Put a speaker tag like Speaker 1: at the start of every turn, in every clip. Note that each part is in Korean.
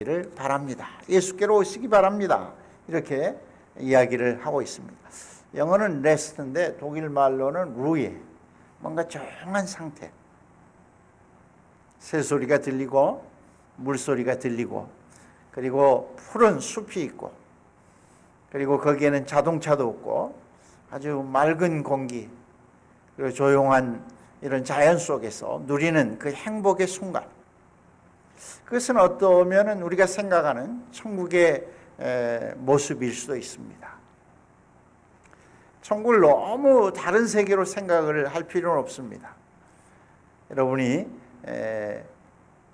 Speaker 1: 를 바랍니다. 예수께로 오시기 바랍니다. 이렇게 이야기를 하고 있습니다. 영어는 레스트인데 독일 말로는 루예, 뭔가 조용한 상태. 새소리가 들리고 물소리가 들리고 그리고 푸른 숲이 있고 그리고 거기에는 자동차도 없고 아주 맑은 공기 그리고 조용한 이런 자연 속에서 누리는 그 행복의 순간, 그것은 어떠면 우리가 생각하는 천국의 모습일 수도 있습니다. 천국을 너무 다른 세계로 생각을 할 필요는 없습니다. 여러분이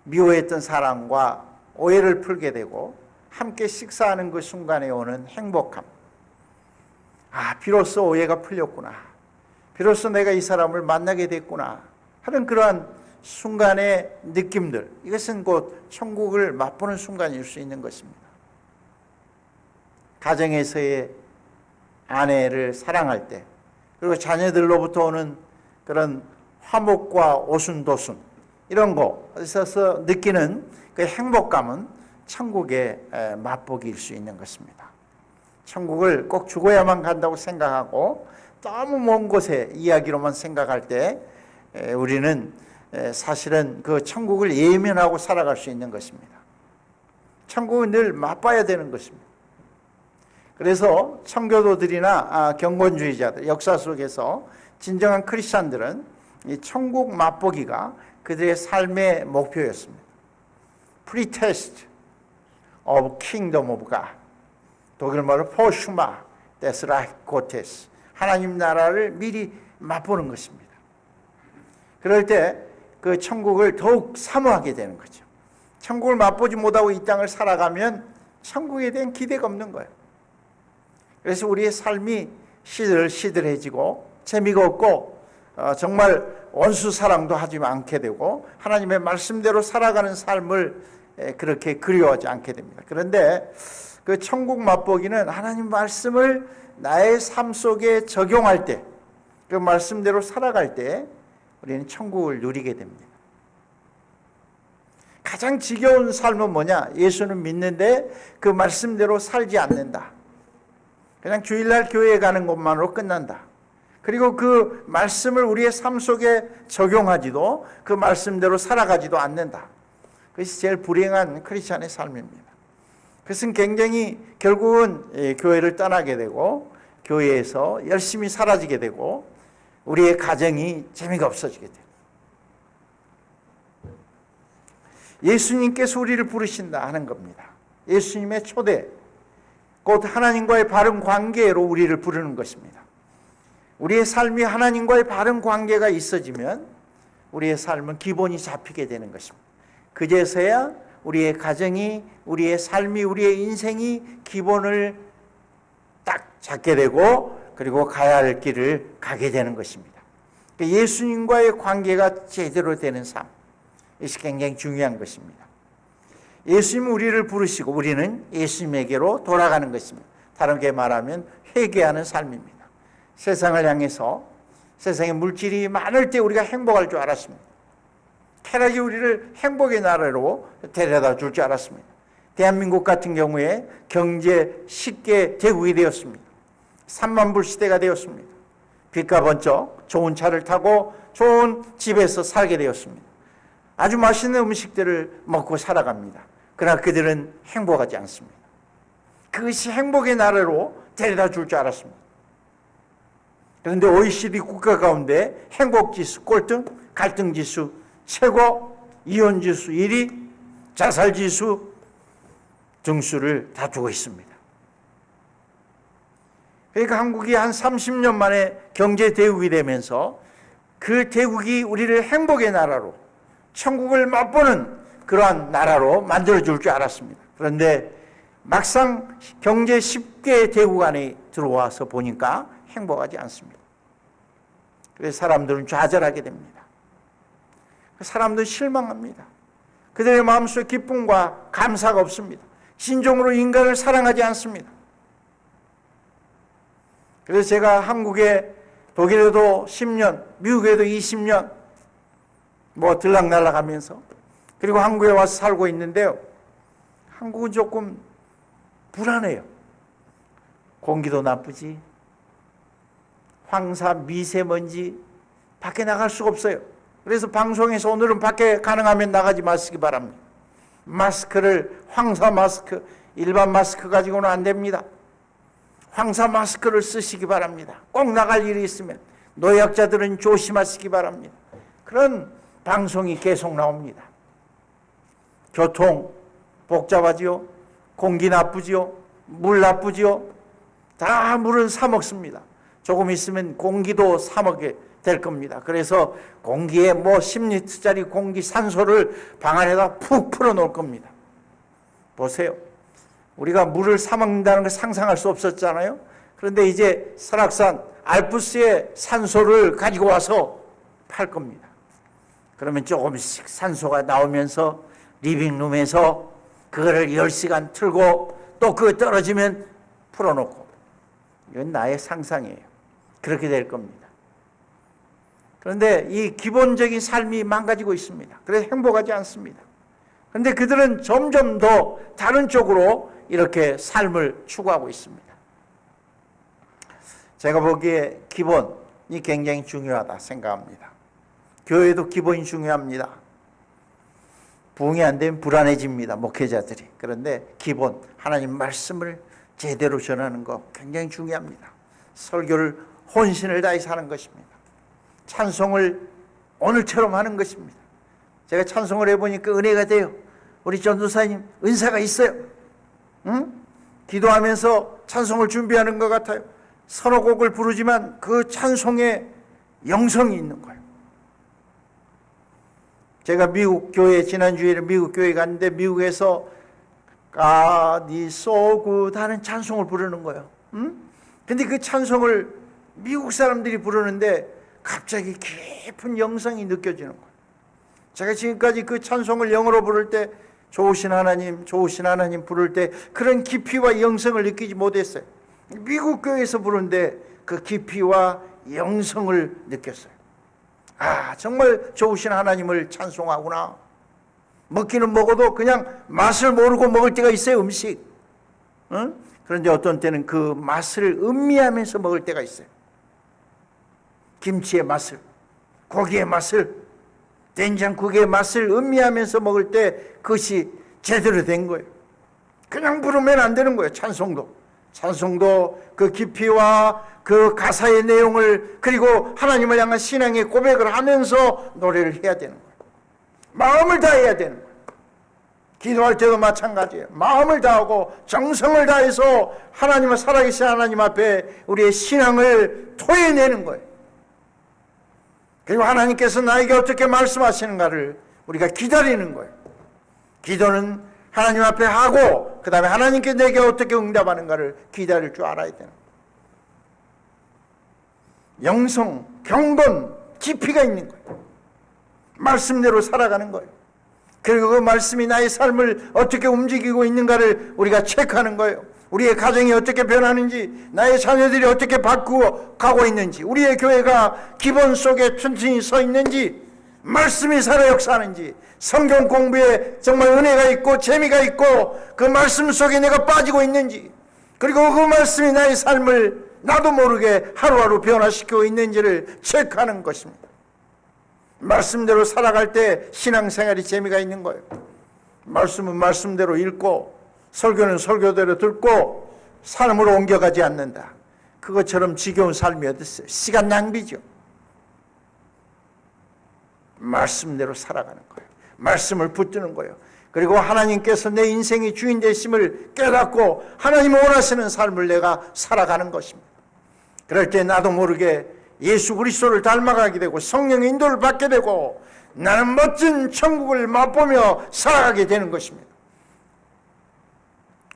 Speaker 1: 미워했던 사람과 오해를 풀게 되고 함께 식사하는 그 순간에 오는 행복함, 비로소 오해가 풀렸구나, 비로소 내가 이 사람을 만나게 됐구나 하는 그러한 순간의 느낌들, 이것은 곧 천국을 맛보는 순간일 수 있는 것입니다. 가정에서의 아내를 사랑할 때, 그리고 자녀들로부터 오는 그런 화목과 오순도순, 이런 곳에서 느끼는 그 행복감은 천국의 맛보기일 수 있는 것입니다. 천국을 꼭 죽어야만 간다고 생각하고 너무 먼 곳의 이야기로만 생각할 때 우리는 사실은 그 천국을 예면하고 살아갈 수 있는 것입니다. 천국은 늘 맛봐야 되는 것입니다. 그래서 청교도들이나 경건주의자들, 역사 속에서 진정한 크리스찬들은 이 천국 맛보기가 그들의 삶의 목표였습니다. Pre-test of Kingdom of God, 독일말로 포슈마 데스라이코테스, 하나님 나라를 미리 맛보는 것입니다. 그럴 때 그 천국을 더욱 사모하게 되는 거죠. 천국을 맛보지 못하고 이 땅을 살아가면 천국에 대한 기대가 없는 거예요. 그래서 우리의 삶이 시들시들해지고 재미가 없고 정말 원수 사랑도 하지 않게 되고 하나님의 말씀대로 살아가는 삶을 그렇게 그리워하지 않게 됩니다. 그런데 그 천국 맛보기는 하나님 말씀을 나의 삶 속에 적용할 때, 그 말씀대로 살아갈 때 우리는 천국을 누리게 됩니다. 가장 지겨운 삶은 뭐냐? 예수는 믿는데 그 말씀대로 살지 않는다. 그냥 주일날 교회에 가는 것만으로 끝난다. 그리고 그 말씀을 우리의 삶 속에 적용하지도 그 말씀대로 살아가지도 않는다. 그것이 제일 불행한 크리스찬의 삶입니다. 그것은 굉장히 결국은 교회를 떠나게 되고 교회에서 열심히 사라지게 되고 우리의 가정이 재미가 없어지게 돼요. 예수님께서 우리를 부르신다 하는 겁니다. 예수님의 초대, 곧 하나님과의 바른 관계로 우리를 부르는 것입니다. 우리의 삶이 하나님과의 바른 관계가 있어지면 우리의 삶은 기본이 잡히게 되는 것입니다. 그제서야 우리의 가정이, 우리의 삶이, 우리의 인생이 기본을 딱 잡게 되고 그리고 가야 할 길을 가게 되는 것입니다. 예수님과의 관계가 제대로 되는 삶, 이것이 굉장히 중요한 것입니다. 예수님은 우리를 부르시고 우리는 예수님에게로 돌아가는 것입니다. 다르게 말하면 회개하는 삶입니다. 세상을 향해서 세상에 물질이 많을 때 우리가 행복할 줄 알았습니다. 쾌락이 우리를 행복의 나라로 데려다 줄 줄 알았습니다. 대한민국 같은 경우에 경제 쉽게 대국이 되었습니다. 3만 불 시대가 되었습니다. 빚과 번쩍 좋은 차를 타고 좋은 집에서 살게 되었습니다. 아주 맛있는 음식들을 먹고 살아갑니다. 그러나 그들은 행복하지 않습니다. 그것이 행복의 나라로 데려다 줄 줄 알았습니다. 그런데 OECD 국가 가운데 행복지수 꼴등, 갈등지수 최고, 이혼지수 1위, 자살지수 등수를 다투고 있습니다. 그러니까 한국이 한 30년 만에 경제 대국이 되면서 그 대국이 우리를 행복의 나라로, 천국을 맛보는 그러한 나라로 만들어줄 줄 알았습니다. 그런데 막상 경제 10개 대국 안에 들어와서 보니까 행복하지 않습니다. 그래서 사람들은 좌절하게 됩니다. 사람들은 실망합니다. 그들의 마음속에 기쁨과 감사가 없습니다. 진정으로 인간을 사랑하지 않습니다. 그래서 제가 한국에, 독일에도 10년, 미국에도 20년 들락날락하면서 그리고 한국에 와서 살고 있는데요. 한국은 조금 불안해요. 공기도 나쁘지, 황사, 미세먼지, 밖에 나갈 수가 없어요. 그래서 방송에서 오늘은 밖에 가능하면 나가지 마시기 바랍니다. 마스크를, 황사 마스크, 일반 마스크 가지고는 안 됩니다. 황사 마스크를 쓰시기 바랍니다. 꼭 나갈 일이 있으면 노약자들은 조심하시기 바랍니다. 그런 방송이 계속 나옵니다. 교통 복잡하지요, 공기 나쁘지요, 물 나쁘지요. 다 물은 사 먹습니다. 조금 있으면 공기도 사 먹게 될 겁니다. 그래서 공기에 10리터짜리 공기 산소를 방 안에다 푹 풀어놓을 겁니다. 보세요. 우리가 물을 사 먹는다는 걸 상상할 수 없었잖아요. 그런데 이제 설악산 알프스에 산소를 가지고 와서 팔 겁니다. 그러면 조금씩 산소가 나오면서 리빙룸에서 그거를 10시간 틀고 또 그거 떨어지면 풀어놓고. 이건 나의 상상이에요. 그렇게 될 겁니다. 그런데 이 기본적인 삶이 망가지고 있습니다. 그래서 행복하지 않습니다. 그런데 그들은 점점 더 다른 쪽으로 이렇게 삶을 추구하고 있습니다. 제가 보기에 기본이 굉장히 중요하다 생각합니다. 교회도 기본이 중요합니다. 부흥이 안 되면 불안해집니다, 목회자들이. 그런데 기본, 하나님 말씀을 제대로 전하는 거 굉장히 중요합니다. 설교를 혼신을 다해서 하는 것입니다. 찬송을 오늘처럼 하는 것입니다. 제가 찬송을 해보니까 은혜가 돼요. 우리 전도사님 은사가 있어요. 응? 기도하면서 찬송을 준비하는 것 같아요. 서너 곡을 부르지만 그 찬송에 영성이 있는 거예요. 제가 미국 교회, 지난주에 미국 교회 갔는데 미국에서 God is so good 하는 찬송을 부르는 거예요. 응? 근데 그 찬송을 미국 사람들이 부르는데 갑자기 깊은 영성이 느껴지는 거예요. 제가 지금까지 그 찬송을 영어로 부를 때 좋으신 하나님, 좋으신 하나님 부를 때 그런 깊이와 영성을 느끼지 못했어요. 미국 교회에서 부르는데 그 깊이와 영성을 느꼈어요. 아, 정말 좋으신 하나님을 찬송하구나. 먹기는 먹어도 그냥 맛을 모르고 먹을 때가 있어요, 음식. 응? 그런데 어떤 때는 그 맛을 음미하면서 먹을 때가 있어요. 김치의 맛을, 고기의 맛을, 된장국의 맛을 음미하면서 먹을 때 그것이 제대로 된 거예요. 그냥 부르면 안 되는 거예요, 찬송도 그 깊이와 그 가사의 내용을, 그리고 하나님을 향한 신앙의 고백을 하면서 노래를 해야 되는 거예요. 마음을 다해야 되는 거예요. 기도할 때도 마찬가지예요. 마음을 다하고 정성을 다해서 하나님을, 살아계신 하나님 앞에 우리의 신앙을 토해내는 거예요. 그리고 하나님께서 나에게 어떻게 말씀하시는가를 우리가 기다리는 거예요. 기도는 하나님 앞에 하고 그 다음에 하나님께 내게 어떻게 응답하는가를 기다릴 줄 알아야 되는 거예요. 영성, 경건, 깊이가 있는 거예요. 말씀대로 살아가는 거예요. 그리고 그 말씀이 나의 삶을 어떻게 움직이고 있는가를 우리가 체크하는 거예요. 우리의 가정이 어떻게 변하는지, 나의 자녀들이 어떻게 바꾸어 가고 있는지, 우리의 교회가 기본 속에 튼튼히 서 있는지, 말씀이 살아 역사하는지, 성경 공부에 정말 은혜가 있고 재미가 있고 그 말씀 속에 내가 빠지고 있는지, 그리고 그 말씀이 나의 삶을 나도 모르게 하루하루 변화시키고 있는지를 체크하는 것입니다. 말씀대로 살아갈 때 신앙생활이 재미가 있는 거예요. 말씀은 말씀대로 읽고 설교는 설교대로 듣고 삶으로 옮겨가지 않는다. 그것처럼 지겨운 삶이 어디 있어요? 시간 낭비죠. 말씀대로 살아가는 거예요. 말씀을 붙드는 거예요. 그리고 하나님께서 내 인생의 주인 되심을 깨닫고 하나님이 원하시는 삶을 내가 살아가는 것입니다. 그럴 때 나도 모르게 예수 그리스도를 닮아가게 되고 성령의 인도를 받게 되고 나는 멋진 천국을 맛보며 살아가게 되는 것입니다.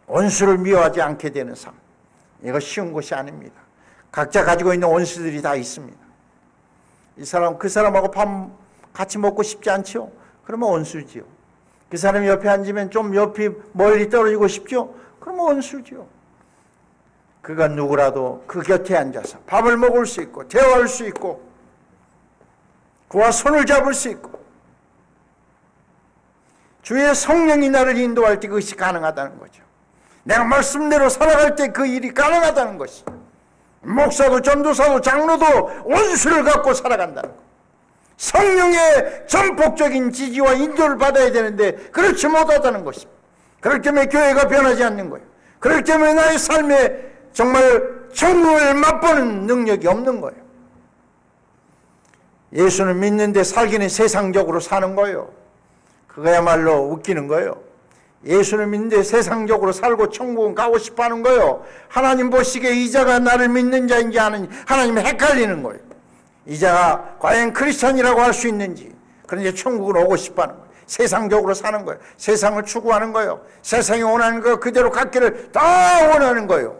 Speaker 1: 원수를 미워하지 않게 되는 삶, 이거 쉬운 것이 아닙니다. 각자 가지고 있는 원수들이 다 있습니다. 이 사람 그 사람하고 밥 같이 먹고 싶지 않죠? 그러면 원수지요. 그 사람이 옆에 앉으면 좀 옆이 멀리 떨어지고 싶죠? 그러면 원수지요. 그가 누구라도 그 곁에 앉아서 밥을 먹을 수 있고 대화할 수 있고 그와 손을 잡을 수 있고 주의 성령이 나를 인도할 때 그것이 가능하다는 거죠. 내가 말씀대로 살아갈 때 그 일이 가능하다는 것이. 목사도 전도사도 장로도 원수를 갖고 살아간다는 것. 성령의 전폭적인 지지와 인도를 받아야 되는데 그렇지 못하다는 것입니다. 그렇기 때문에 교회가 변하지 않는 거예요. 그렇기 때문에 나의 삶에 정말 천국을 맛보는 능력이 없는 거예요. 예수를 믿는데 살기는 세상적으로 사는 거예요. 그거야말로 웃기는 거예요. 예수를 믿는데 세상적으로 살고 천국은 가고 싶어 하는 거예요. 하나님 보시기에 이자가 나를 믿는 자인지 아는지 하나님이 헷갈리는 거예요. 이자가 과연 크리스찬이라고 할 수 있는지. 그런데 천국은 오고 싶어 하는 거예요. 세상적으로 사는 거예요. 세상을 추구하는 거예요. 세상이 원하는 거 그대로 갖기를 다 원하는 거예요.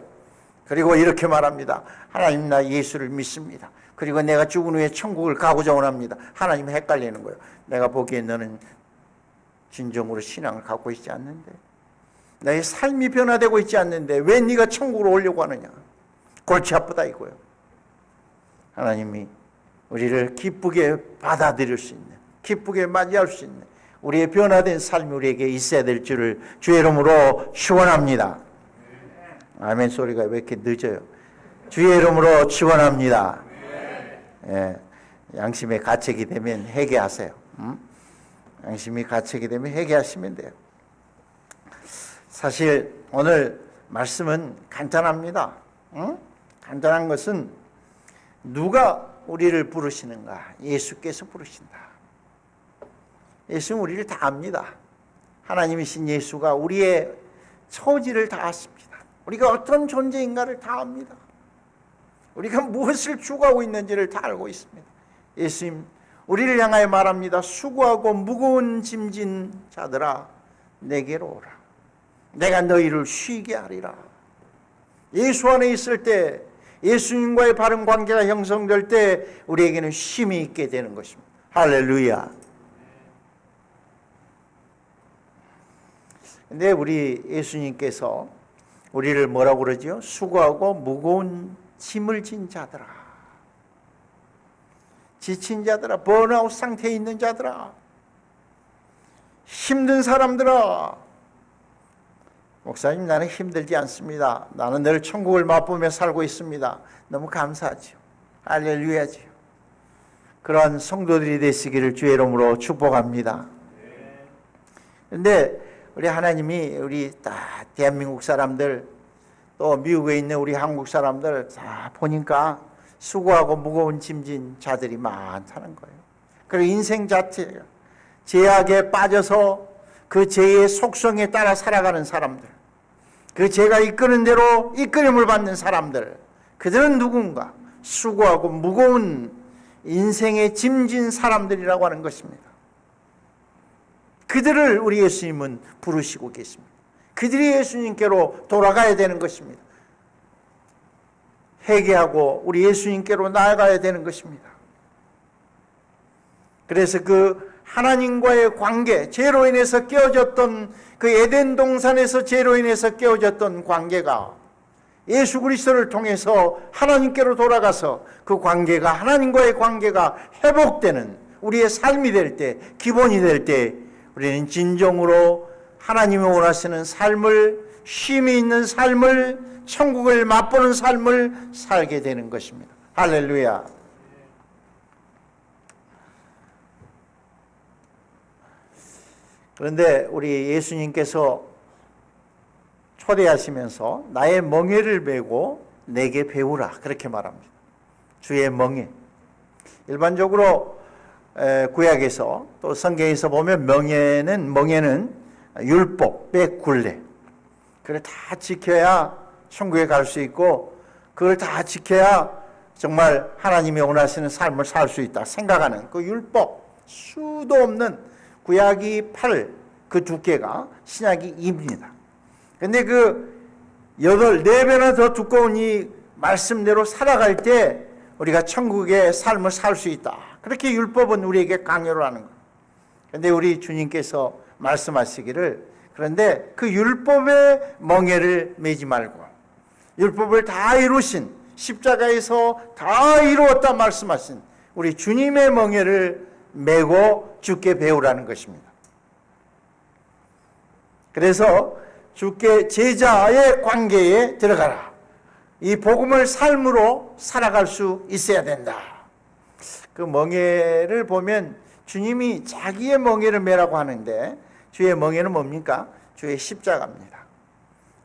Speaker 1: 그리고 이렇게 말합니다. 하나님, 나 예수를 믿습니다. 그리고 내가 죽은 후에 천국을 가고자 원합니다. 하나님이 헷갈리는 거예요. 내가 보기엔 너는 진정으로 신앙을 갖고 있지 않는데, 나의 삶이 변화되고 있지 않는데 왜 네가 천국으로 오려고 하느냐. 골치 아프다 이거예요. 하나님이 우리를 기쁘게 받아들일 수 있는, 기쁘게 맞이할 수 있는 우리의 변화된 삶이 우리에게 있어야 될 줄을 주의 이름으로 축원합니다. 아멘 소리가 왜 이렇게 늦어요? 주의 이름으로 축원합니다. 예, 양심의 가책이 되면 회개하세요. 양심이 가책이 되면 회개하시면 돼요. 사실 오늘 말씀은 간단합니다. 간단한 것은 누가 우리를 부르시는가? 예수께서 부르신다. 예수는 우리를 다 압니다. 하나님이신 예수가 우리의 처지를 다 아십니다. 우리가 어떤 존재인가를 다 압니다. 우리가 무엇을 추구하고 있는지를 다 알고 있습니다. 예수님 우리를 향하여 말합니다. 수고하고 무거운 짐진 자들아 내게로 오라. 내가 너희를 쉬게 하리라. 예수 안에 있을 때, 예수님과의 바른 관계가 형성될 때 우리에게는 쉼이 있게 되는 것입니다. 할렐루야. 근데 우리 예수님께서 우리를 뭐라고 그러죠? 수고하고 무거운 짐을 진 자들아, 지친 자들아, 번아웃 상태에 있는 자들아, 힘든 사람들아. 목사님, 나는 힘들지 않습니다. 나는 늘 천국을 맛보며 살고 있습니다. 너무 감사하죠. 할렐루야죠. 그러한 성도들이 되시기를 주의 이름으로 축복합니다. 그런데 우리 하나님이 우리 다 대한민국 사람들, 또 미국에 있는 우리 한국 사람들 다 보니까 수고하고 무거운 짐진 자들이 많다는 거예요. 그리고 인생 자체가 죄악에 빠져서 그 죄의 속성에 따라 살아가는 사람들, 그 죄가 이끄는 대로 이끌림을 받는 사람들, 그들은 누군가? 수고하고 무거운 인생의 짐진 사람들이라고 하는 것입니다. 그들을 우리 예수님은 부르시고 계십니다. 그들이 예수님께로 돌아가야 되는 것입니다. 회개하고 우리 예수님께로 나아가야 되는 것입니다. 그래서 그 하나님과의 관계, 죄로 인해서 깨어졌던 그 에덴 동산에서 죄로 인해서 깨어졌던 관계가 예수 그리스도를 통해서 하나님께로 돌아가서 그 관계가, 하나님과의 관계가 회복되는 우리의 삶이 될 때, 기본이 될 때 우리는 진정으로 하나님이 원하시는 삶을, 쉼이 있는 삶을, 천국을 맛보는 삶을 살게 되는 것입니다. 할렐루야. 그런데 우리 예수님께서 초대하시면서 나의 멍에를 메고 내게 배우라, 그렇게 말합니다. 주의 멍에. 일반적으로 구약에서 또 성경에서 보면 멍에는 율법, 율례, 그걸 다 지켜야 천국에 갈 수 있고, 그걸 다 지켜야 정말 하나님이 원하시는 삶을 살 수 있다 생각하는 그 율법, 수도 없는 구약이 8, 그 두께가 신약이 2입니다. 근데 그 4배나 더 두꺼운 이 말씀대로 살아갈 때 우리가 천국의 삶을 살 수 있다. 그렇게 율법은 우리에게 강요를 하는 거예요. 그런데 우리 주님께서 말씀하시기를, 그런데 그 율법의 멍에를 매지 말고 율법을 다 이루신, 십자가에서 다 이루었다 말씀하신 우리 주님의 멍에를 메고 주께 배우라는 것입니다. 그래서 주께 제자의 관계에 들어가라. 이 복음을 삶으로 살아갈 수 있어야 된다. 그 멍에를 보면 주님이 자기의 멍에를 메라고 하는데 주의 멍에는 뭡니까? 주의 십자가입니다.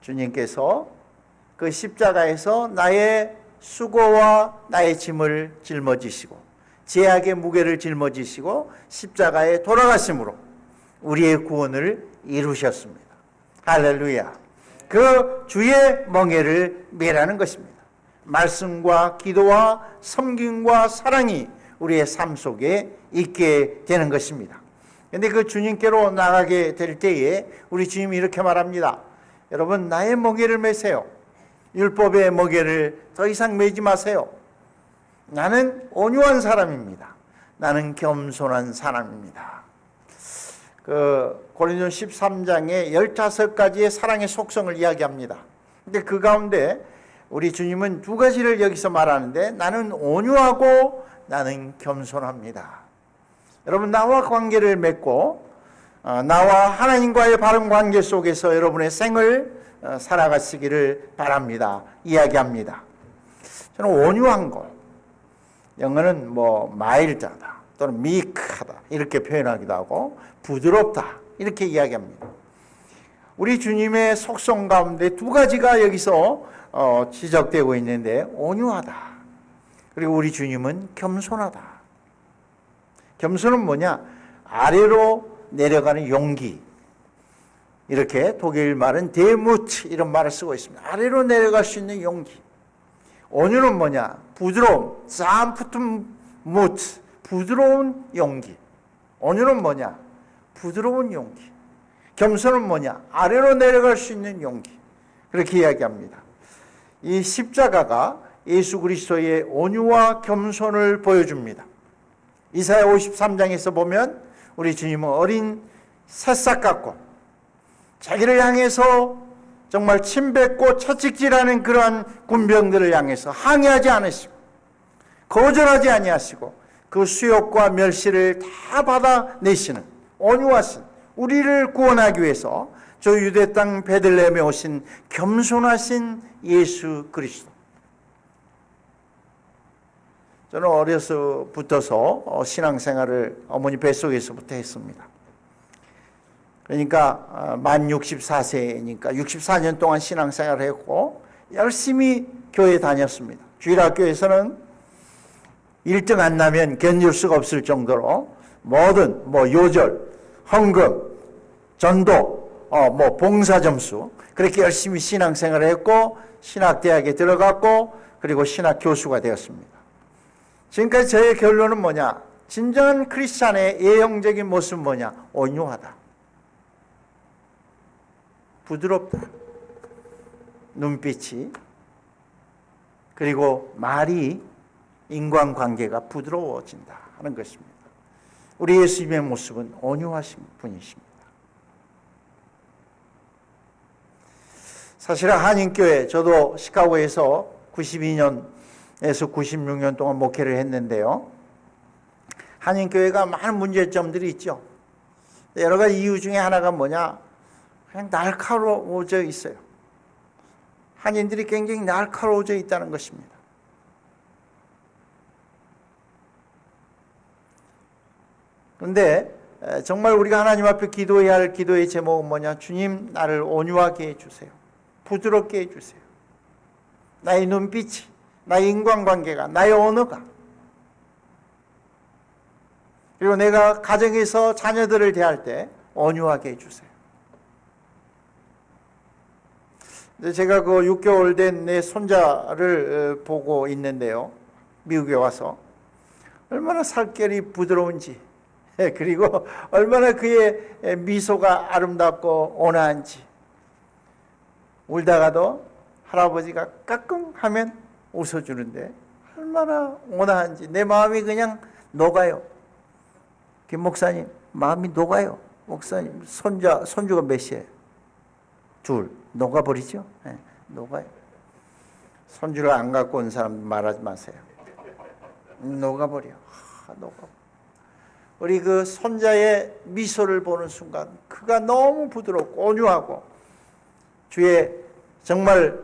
Speaker 1: 주님께서 그 십자가에서 나의 수고와 나의 짐을 짊어지시고 죄악의 무게를 짊어지시고 십자가에 돌아가심으로 우리의 구원을 이루셨습니다. 할렐루야. 그 주의 멍에를 메라는 것입니다. 말씀과 기도와 섬김과 사랑이 우리의 삶 속에 있게 되는 것입니다. 그런데 그 주님께로 나가게 될 때에 우리 주님이 이렇게 말합니다. 여러분, 나의 멍에를 메세요. 율법의 멍에를 더 이상 메지 마세요. 나는 온유한 사람입니다. 나는 겸손한 사람입니다. 그 고린도 13장에 15가지의 사랑의 속성을 이야기합니다. 근데 그 가운데 우리 주님은 두 가지를 여기서 말하는데 나는 온유하고 나는 겸손합니다. 여러분, 나와 관계를 맺고 나와 하나님과의 바른 관계 속에서 여러분의 생을 살아가시기를 바랍니다. 이야기합니다. 저는 온유한 것, 영어는 마일드하다 또는 미크하다 이렇게 표현하기도 하고 부드럽다 이렇게 이야기합니다. 우리 주님의 속성 가운데 두 가지가 여기서 지적되고 있는데 온유하다, 그리고 우리 주님은 겸손하다. 겸손은 뭐냐? 아래로 내려가는 용기. 이렇게 독일 말은 데무트 이런 말을 쓰고 있습니다. 아래로 내려갈 수 있는 용기. 온유는 뭐냐? 부드러움, 산프튼 무트, 부드러운 용기. 온유는 뭐냐? 부드러운 용기. 겸손은 뭐냐? 아래로 내려갈 수 있는 용기. 그렇게 이야기합니다. 이 십자가가 예수 그리스도의 온유와 겸손을 보여줍니다. 이사야 53장에서 보면 우리 주님은 어린 새싹 같고 자기를 향해서 정말 침뱉고 채찍질하는 그러한 군병들을 향해서 항의하지 않으시고 거절하지 아니하시고 그 수욕과 멸시를 다 받아내시는 온유하신 우리를 구원하기 위해서 저 유대 땅 베들레헴에 오신 겸손하신 예수 그리스도. 저는 어려서부터서 신앙생활을 어머니 뱃속에서부터 했습니다. 그러니까 만 64세니까 64년 동안 신앙생활을 했고 열심히 교회 다녔습니다. 주일학교에서는 1등 안 나면 견딜 수가 없을 정도로 모든 요절, 헌금, 전도, 봉사 점수 그렇게 열심히 신앙생활을 했고 신학대학에 들어갔고 그리고 신학 교수가 되었습니다. 지금까지 저의 결론은 뭐냐? 진정한 크리스찬의 예형적인 모습은 뭐냐? 온유하다. 부드럽다. 눈빛이 그리고 말이 인간관계가 부드러워진다 하는 것입니다. 우리 예수님의 모습은 온유하신 분이십니다. 사실은 한인교회, 저도 시카고에서 92년에서 96년 동안 목회를 했는데요. 한인교회가 많은 문제점들이 있죠. 여러 가지 이유 중에 하나가 뭐냐? 그냥 날카로워져 있어요. 한인들이 굉장히 날카로워져 있다는 것입니다. 그런데 정말 우리가 하나님 앞에 기도해야 할 기도의 제목은 뭐냐? 주님, 나를 온유하게 해주세요. 부드럽게 해주세요. 나의 눈빛이, 나의 인간관계가, 나의 언어가, 그리고 내가 가정에서 자녀들을 대할 때 온유하게 해주세요. 제가 그 6개월 된 내 손자를 보고 있는데요. 미국에 와서 얼마나 살결이 부드러운지, 그리고 얼마나 그의 미소가 아름답고 온화한지. 울다가도 할아버지가 까꿍 하면 웃어주는데 얼마나 온화한지 내 마음이 그냥 녹아요. 김 목사님, 마음이 녹아요. 목사님, 손주가 몇이에요? 둘. 녹아버리죠? 네, 녹아요. 손주를 안 갖고 온 사람 말하지 마세요. 녹아버려. 녹아. 우리 그 손자의 미소를 보는 순간 그가 너무 부드럽고 온유하고 주의 정말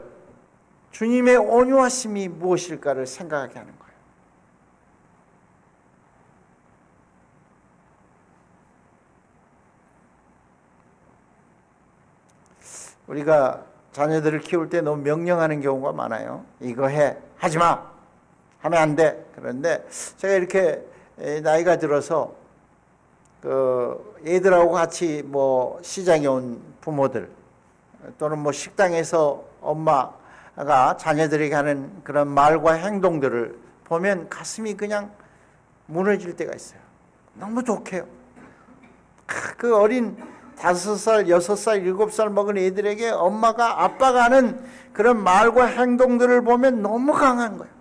Speaker 1: 주님의 온유하심이 무엇일까를 생각하게 하는 거예요. 우리가 자녀들을 키울 때 너무 명령하는 경우가 많아요. 이거 해, 하지 마, 하면 안 돼. 그런데 제가 이렇게 나이가 들어서 그 애들하고 같이 뭐 시장에 온 부모들 또는 뭐 식당에서 엄마가 자녀들에게 하는 그런 말과 행동들을 보면 가슴이 그냥 무너질 때가 있어요. 너무 독해요. 그 어린 5살, 6살, 7살 먹은 애들에게 엄마가 아빠가 하는 그런 말과 행동들을 보면 너무 강한 거예요.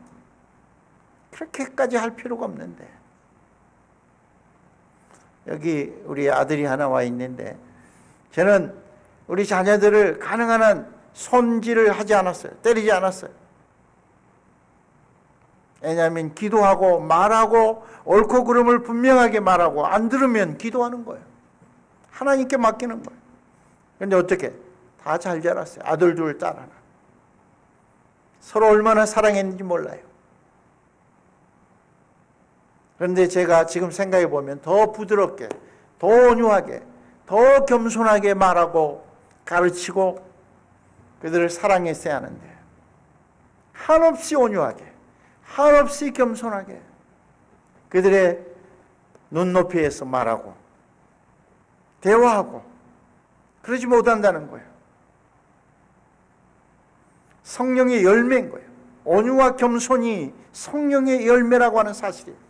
Speaker 1: 그렇게까지 할 필요가 없는데. 여기 우리 아들이 하나 와 있는데 저는 우리 자녀들을 가능한 한 손질을 하지 않았어요. 때리지 않았어요. 왜냐하면 기도하고 말하고 옳고 그름을 분명하게 말하고 안 들으면 기도하는 거예요. 하나님께 맡기는 거예요. 그런데 어떻게? 다 잘 자랐어요. 아들 둘, 딸 하나. 서로 얼마나 사랑했는지 몰라요. 그런데 제가 지금 생각해 보면 더 부드럽게, 더 온유하게, 더 겸손하게 말하고 가르치고 그들을 사랑했어야 하는데 한없이 온유하게, 한없이 겸손하게 그들의 눈높이에서 말하고 대화하고 그러지 못한다는 거예요. 성령의 열매인 거예요. 온유와 겸손이 성령의 열매라고 하는 사실이에요.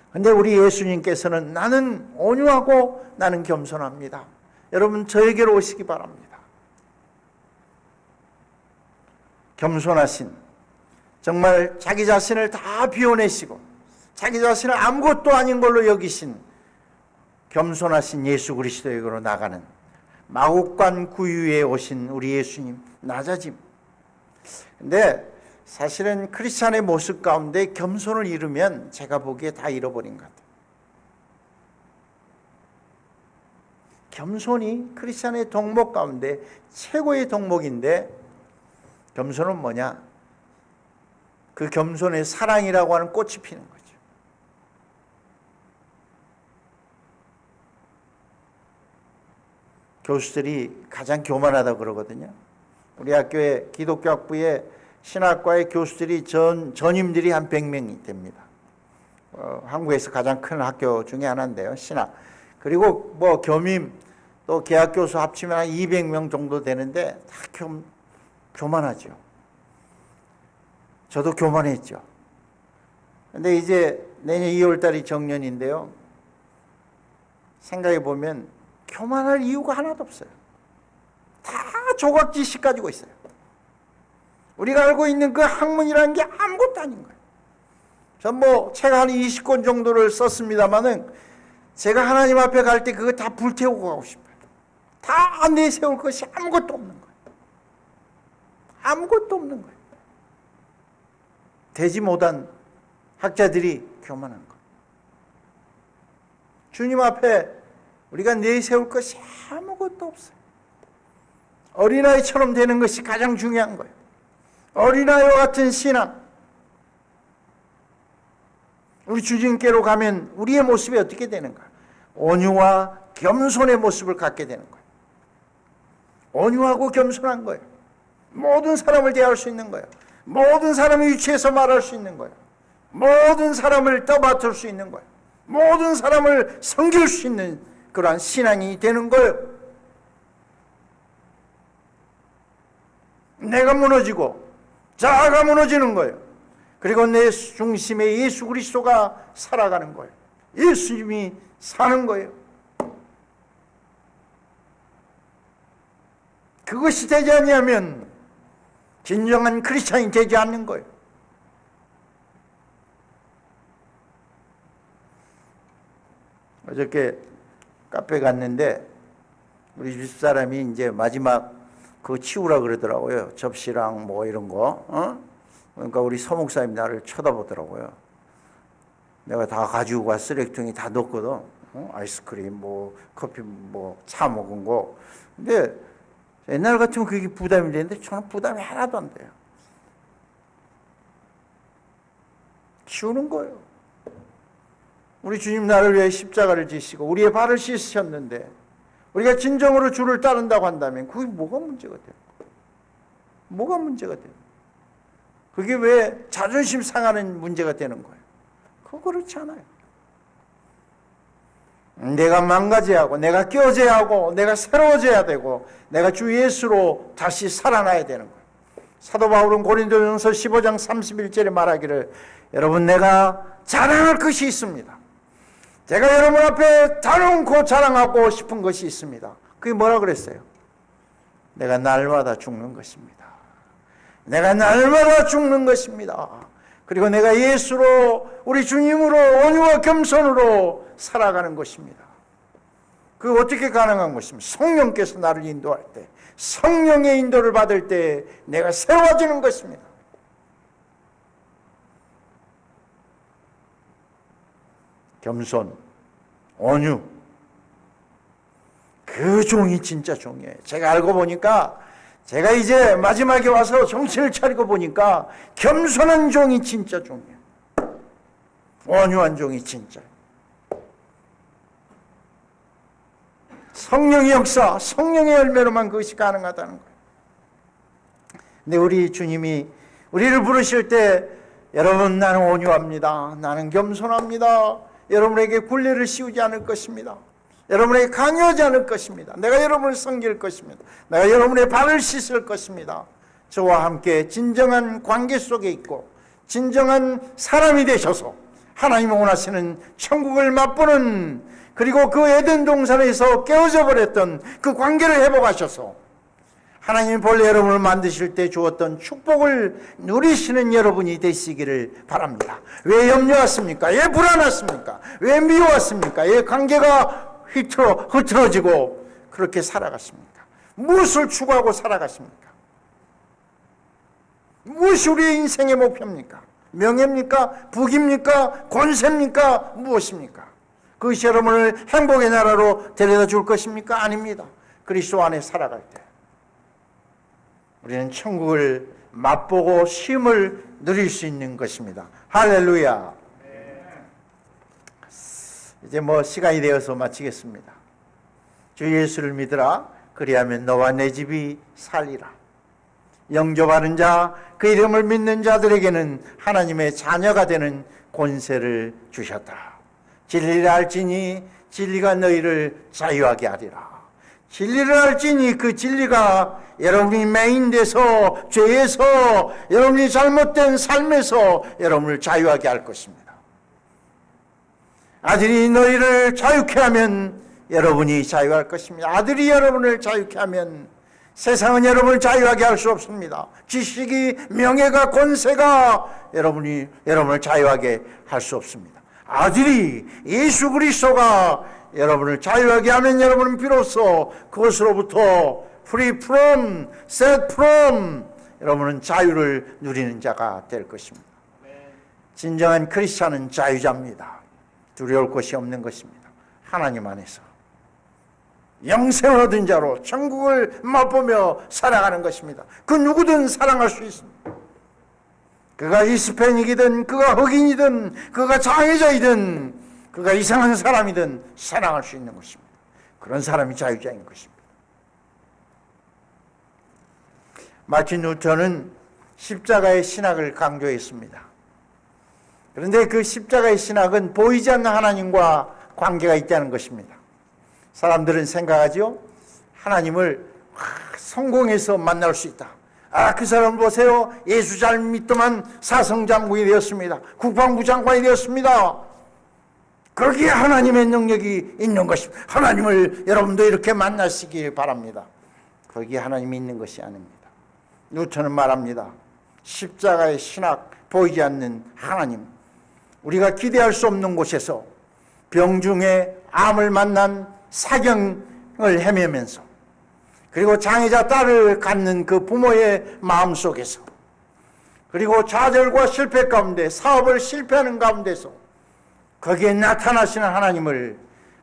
Speaker 1: 그런데 우리 예수님께서는 나는 온유하고 나는 겸손합니다. 여러분 저에게로 오시기 바랍니다. 겸손하신 정말 자기 자신을 다 비워내시고 자기 자신을 아무것도 아닌 걸로 여기신 겸손하신 예수 그리스도에게로 나가는 마국간 구유에 오신 우리 예수님 낮아짐. 근데 사실은 크리스찬의 모습 가운데 겸손을 잃으면 제가 보기에 다 잃어버린 것 같아요. 겸손이 크리스찬의 덕목 가운데 최고의 덕목인데 겸손은 뭐냐? 그 겸손의 사랑이라고 하는 꽃이 피는 거죠. 교수들이 가장 교만하다고 그러거든요. 우리 학교에 기독교 학부에 신학과의 교수들이 전임들이 한 100명이 됩니다. 한국에서 가장 큰 학교 중에 하나인데요. 신학. 그리고 뭐 겸임 또 개학교수 합치면 한 200명 정도 되는데 다 교만하죠. 저도 교만했죠. 근데 이제 내년 2월 달이 정년인데요. 생각해 보면 교만할 이유가 하나도 없어요. 다 조각지식 가지고 있어요. 우리가 알고 있는 그 학문이라는 게 아무것도 아닌 거예요. 전 뭐 책 한 20권 정도를 썼습니다만은 제가 하나님 앞에 갈 때 그거 다 불태우고 가고 싶어요. 다 내세울 것이 아무것도 없는 거예요. 아무것도 없는 거예요. 되지 못한 학자들이 교만한 거예요. 주님 앞에 우리가 내세울 것이 아무것도 없어요. 어린아이처럼 되는 것이 가장 중요한 거예요. 어린아이와 같은 신앙. 우리 주님께로 가면 우리의 모습이 어떻게 되는가? 온유와 겸손의 모습을 갖게 되는 거예요. 온유하고 겸손한 거예요. 모든 사람을 대할 수 있는 거예요. 모든 사람의 위치에서 말할 수 있는 거예요. 모든 사람을 떠받들 수 있는 거예요. 모든 사람을 섬길 수 있는 그러한 신앙이 되는 거예요. 내가 무너지고 자아가 무너지는 거예요. 그리고 내 중심에 예수 그리스도가 살아가는 거예요. 예수님이 사는 거예요. 그것이 되지 아니하면 진정한 크리스찬이 되지 않는 거예요. 어저께 카페 갔는데 우리 집사람이 이제 마지막 그거 치우라 그러더라고요. 접시랑 뭐 이런 거. 그러니까 우리 서목사님 나를 쳐다보더라고요. 내가 다 가지고 가 쓰레기통에 다 넣었거든. 아이스크림, 뭐 커피, 뭐 차 먹은 거. 근데 옛날 같으면 그게 부담이 되는데 저는 부담이 하나도 안 돼요. 치우는 거예요. 우리 주님 나를 위해 십자가를 지시고 우리의 발을 씻으셨는데 우리가 진정으로 주를 따른다고 한다면 그게 뭐가 문제가 돼요? 뭐가 문제가 돼요? 그게 왜 자존심 상하는 문제가 되는 거예요? 그거 그렇지 않아요. 내가 망가져야 하고 내가 깨어져야 하고 내가 새로워져야 되고 내가 주 예수로 다시 살아나야 되는 거예요. 사도 바울은 고린도전서 15장 31절에 말하기를 여러분 내가 자랑할 것이 있습니다. 제가 여러분 앞에 다놓고 자랑하고 싶은 것이 있습니다. 그게 뭐라 그랬어요? 내가 날마다 죽는 것입니다. 내가 날마다 죽는 것입니다. 그리고 내가 예수로 우리 주님으로 온유와 겸손으로 살아가는 것입니다. 그게 어떻게 가능한 것입니까? 성령께서 나를 인도할 때 성령의 인도를 받을 때 내가 새로워지는 것입니다. 겸손, 온유, 그 종이 진짜 종이에요. 제가 알고 보니까 제가 이제 마지막에 와서 정신을 차리고 보니까 겸손한 종이 진짜 종이에요. 온유한 종이 진짜. 성령의 역사, 성령의 열매로만 그것이 가능하다는 거예요. 근데 우리 주님이 우리를 부르실 때 여러분 나는 온유합니다. 나는 겸손합니다. 여러분에게 굴레를 씌우지 않을 것입니다. 여러분에게 강요하지 않을 것입니다. 내가 여러분을 섬길 것입니다. 내가 여러분의 발을 씻을 것입니다. 저와 함께 진정한 관계 속에 있고 진정한 사람이 되셔서 하나님이 원하시는 천국을 맛보는 그리고 그 에덴 동산에서 깨어져 버렸던 그 관계를 회복하셔서 하나님이 본래 여러분을 만드실 때 주었던 축복을 누리시는 여러분이 되시기를 바랍니다. 왜 염려하십니까? 왜 불안하십니까? 왜 미워하십니까? 왜 관계가 흐트러지고 그렇게 살아가십니까? 무엇을 추구하고 살아가십니까? 무엇이 우리의 인생의 목표입니까? 명예입니까? 부귀입니까? 권세입니까? 무엇입니까? 그것이 여러분을 행복의 나라로 데려다 줄 것입니까? 아닙니다. 그리스도 안에 살아갈 때 우리는 천국을 맛보고 쉼을 누릴 수 있는 것입니다. 할렐루야. 이제 시간이 되어서 마치겠습니다. 주 예수를 믿으라. 그리하면 너와 내 집이 살리라. 영접하는 자, 그 이름을 믿는 자들에게는 하나님의 자녀가 되는 권세를 주셨다. 진리를 알지니 진리가 너희를 자유하게 하리라. 진리를 알지니 그 진리가 여러분이 맹인돼서 죄에서 여러분이 잘못된 삶에서 여러분을 자유하게 할 것입니다. 아들이 너희를 자유케 하면 여러분이 자유할 것입니다. 아들이 여러분을 자유케 하면 세상은 여러분을 자유하게 할 수 없습니다. 지식이, 명예가, 권세가 여러분을 자유하게 할 수 없습니다. 아들이 예수 그리스도가 여러분을 자유하게 하면 여러분은 비로소 그것으로부터 free from, set from 여러분은 자유를 누리는 자가 될 것입니다. 진정한 크리스찬은 자유자입니다. 두려울 것이 없는 것입니다. 하나님 안에서 영생을 얻은 자로 천국을 맛보며 살아가는 것입니다. 그 누구든 사랑할 수 있습니다. 그가 히스패닉이든 그가 흑인이든 그가 장애자이든 그가 이상한 사람이든 사랑할 수 있는 것입니다. 그런 사람이 자유자인 것입니다. 마틴 루터는 십자가의 신학을 강조했습니다. 그런데 그 십자가의 신학은 보이지 않는 하나님과 관계가 있다는 것입니다. 사람들은 생각하죠. 하나님을 성공해서 만날 수 있다. 그 사람 보세요. 예수 잘 믿더만 사성장군이 되었습니다. 국방부 장관이 되었습니다. 거기에 하나님의 능력이 있는 것입니다. 하나님을 여러분도 이렇게 만나시길 바랍니다. 거기에 하나님이 있는 것이 아닙니다. 루터는 말합니다. 십자가의 신학, 보이지 않는 하나님, 우리가 기대할 수 없는 곳에서 병중에 암을 만난 사경을 헤매면서 그리고 장애자 딸을 갖는 그 부모의 마음 속에서, 그리고 좌절과 실패 가운데, 사업을 실패하는 가운데서 거기에 나타나시는 하나님을,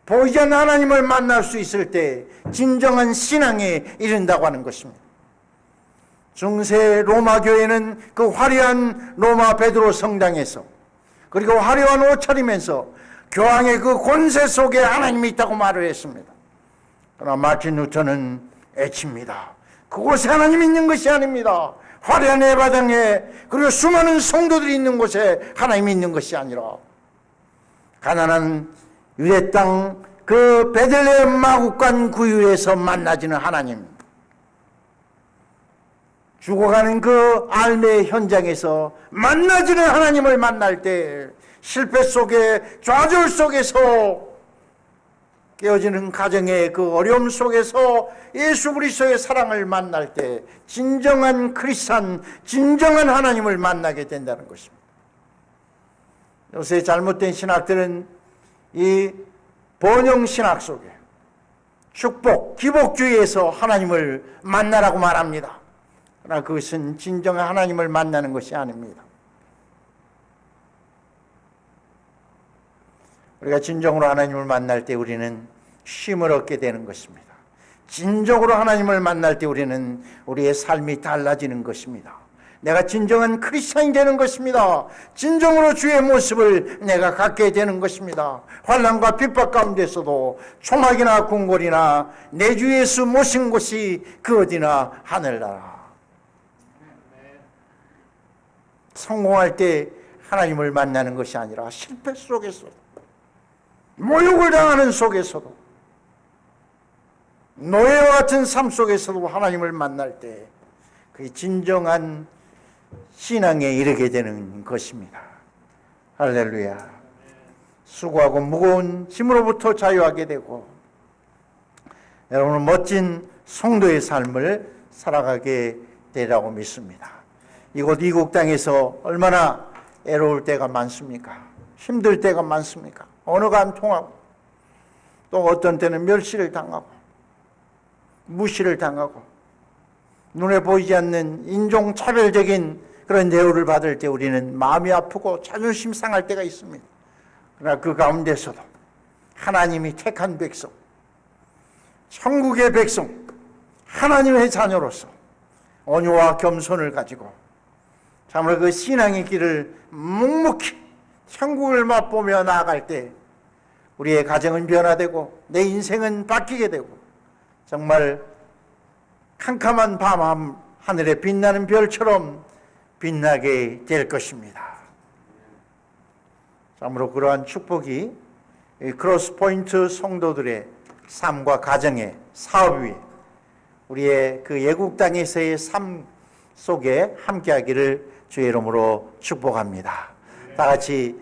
Speaker 1: 보이지 않는 하나님을 만날 수 있을 때 진정한 신앙에 이른다고 하는 것입니다. 중세 로마 교회는 그 화려한 로마 베드로 성당에서, 그리고 화려한 옷차림에서 교황의 그 권세 속에 하나님이 있다고 말을 했습니다. 그러나 마틴 루터는 애칩니다. 그곳에 하나님이 있는 것이 아닙니다. 화려한 에바당에, 그리고 수많은 성도들이 있는 곳에 하나님이 있는 것이 아니라 가난한 유대 땅 그 베들레헴 마국간 구유에서 만나지는 하나님, 죽어가는 그 알매의 현장에서 만나지는 하나님을 만날 때, 실패 속에, 좌절 속에서, 깨어지는 가정의 그 어려움 속에서 예수 그리스도의 사랑을 만날 때 진정한 크리스찬, 진정한 하나님을 만나게 된다는 것입니다. 요새 잘못된 신학들은 이 번영 신학 속에 축복, 기복주의에서 하나님을 만나라고 말합니다. 그러나 그것은 진정한 하나님을 만나는 것이 아닙니다. 우리가 진정으로 하나님을 만날 때 우리는 쉼을 얻게 되는 것입니다. 진정으로 하나님을 만날 때 우리는 우리의 삶이 달라지는 것입니다. 내가 진정한 크리스찬이 되는 것입니다. 진정으로 주의 모습을 내가 갖게 되는 것입니다. 환난과 핍박 가운데서도 초막이나 궁궐이나 내 주 예수 모신 곳이 그 어디나 하늘나라. 성공할 때 하나님을 만나는 것이 아니라 실패 속에서, 모욕을 당하는 속에서도, 노예와 같은 삶 속에서도 하나님을 만날 때 그게 진정한 신앙에 이르게 되는 것입니다. 할렐루야. 수고하고 무거운 짐으로부터 자유하게 되고, 여러분은 멋진 성도의 삶을 살아가게 되라고 믿습니다. 이곳 이국 땅에서 얼마나 애로울 때가 많습니까? 힘들 때가 많습니까? 언어가 안 통하고, 또 어떤 때는 멸시를 당하고, 무시를 당하고, 눈에 보이지 않는 인종차별적인 그런 대우를 받을 때 우리는 마음이 아프고 자존심 상할 때가 있습니다. 그러나 그 가운데서도 하나님이 택한 백성, 천국의 백성, 하나님의 자녀로서 온유와 겸손을 가지고 참으로 그 신앙의 길을 묵묵히 천국을 맛보며 나아갈 때 우리의 가정은 변화되고 내 인생은 바뀌게 되고 정말 캄캄한 밤 하늘에 빛나는 별처럼 빛나게 될 것입니다. 참으로 그러한 축복이 크로스포인트 성도들의 삶과 가정의 사업 위에 우리의 그 예국 땅에서의 삶 속에 함께하기를 주의 이름으로 축복합니다. 다 같이